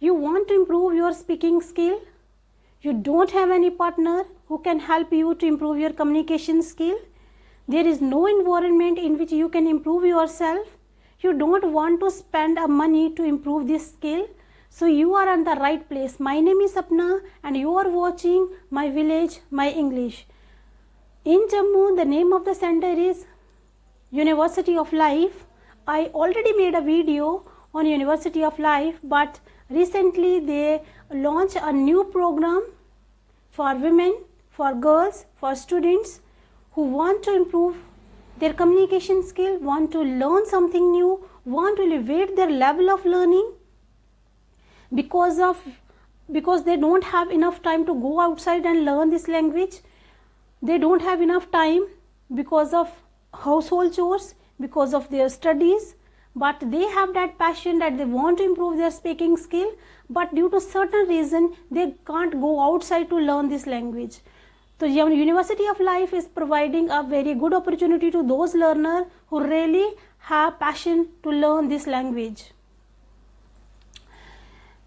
You want to improve your speaking skill. You don't have any partner who can help you to improve your communication skill. There is no environment in which you can improve yourself. You don't want to spend money to improve this skill. So you are in the right place. My name is Sapna and you are watching My Village, My English. In Jammu, the name of the center is University of Life. I already made a video on University of Life, but recently they launched a new program for women, for girls, for students who want to improve their communication skill, want to learn something new, want to elevate their level of learning because they don't have enough time to go outside and learn this language. They don't have enough time because of household chores, because of their studies, but they have that passion that they want to improve their speaking skill, but due to certain reason they can't go outside to learn this language. So University of Life is providing a very good opportunity to those learners who really have passion to learn this language.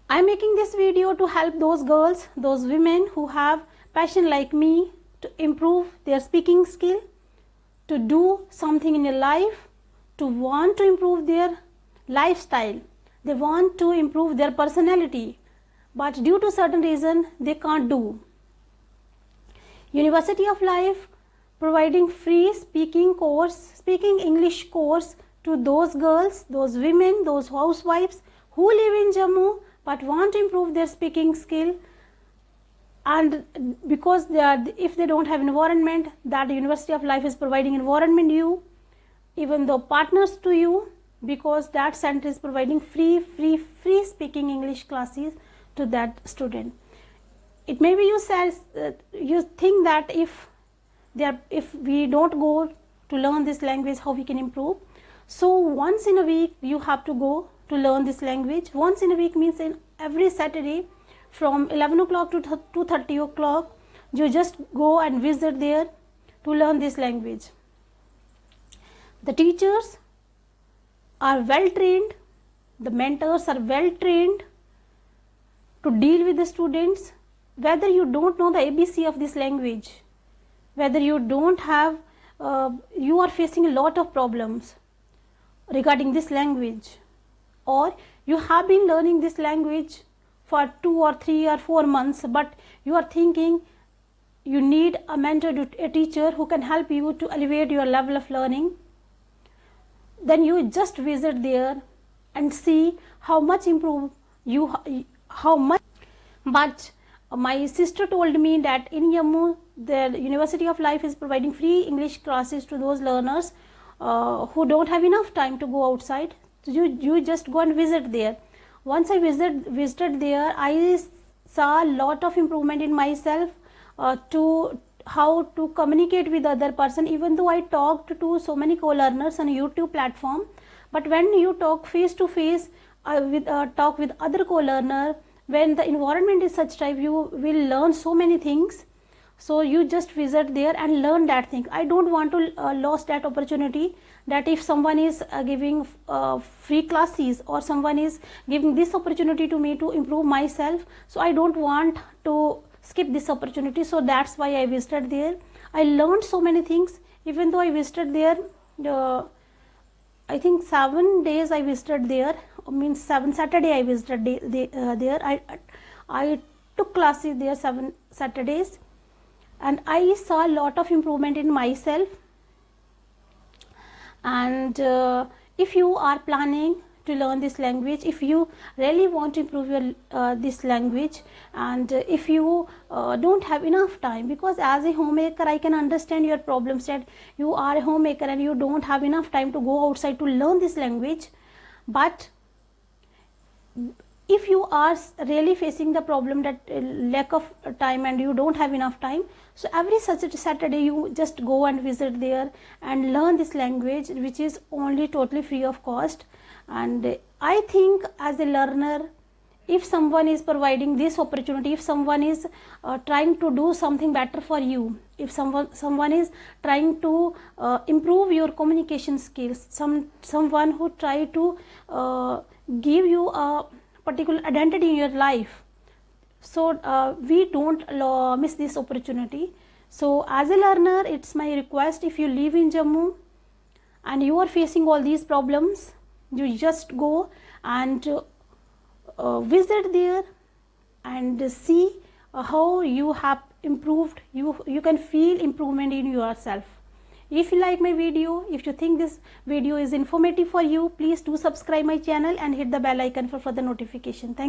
I am making this video to help those girls, those women who have passion like me to improve their speaking skill, to do something in their life, to want to improve their lifestyle. They want to improve their personality, but due to certain reason they can't do. University of Life providing free speaking English course to those girls, those women, those housewives who live in Jammu but want to improve their speaking skill. And because if they don't have environment, that University of Life is providing environment you, even though partners to you, because that center is providing free speaking English classes to that student. It may be you think that if we don't go to learn this language, how we can improve. So once in a week you have to go to learn this language. Once in a week means in every Saturday from 11 o'clock to 2:30 o'clock, you just go and visit there to learn this language. The teachers are well trained, the mentors are well trained to deal with the students. Whether you don't know the ABC of this language, whether you don't have, you are facing a lot of problems regarding this language, or you have been learning this language for 2 or 3 or 4 months, but you are thinking you need a mentor, a teacher who can help you to elevate your level of learning, then you just visit there and see how much improve you, how much. But my sister told me that in Jammu, the University of Life is providing free English classes to those learners who don't have enough time to go outside. So you just go and visit there. Once I visited there, I saw a lot of improvement in myself to how to communicate with other person. Even though I talked to so many co-learners on YouTube platform, but when you talk face to face, talk with other co-learner, when the environment is such type, you will learn so many things. So you just visit there and learn that thing. I don't want to lose that opportunity, that if someone is giving free classes or someone is giving this opportunity to me to improve myself, so I don't want to skip this opportunity. So that's why I visited there. I learned so many things. Even though I visited there, I think 7 days I visited there, means 7 Saturday I visited there. I took classes there 7 Saturdays, and I saw a lot of improvement in myself. And if you are planning to learn this language, if you really want to improve your this language, and if you don't have enough time, because as a homemaker I can understand your problems, that you are a homemaker and you don't have enough time to go outside to learn this language. But if you are really facing the problem that lack of time and you don't have enough time, so every Saturday you just go and visit there and learn this language, which is only totally free of cost. And I think as a learner, if someone is providing this opportunity, if someone is trying to do something better for you, if someone is trying to improve your communication skills, someone who try to give you a particular identity in your life. So we don't miss this opportunity. So as a learner, it's my request, if you live in Jammu and you are facing all these problems, you just go and visit there and see how you have improved. You can feel improvement in yourself. If you like my video, if you think this video is informative for you, please do subscribe my channel and hit the bell icon for further notification. Thank you.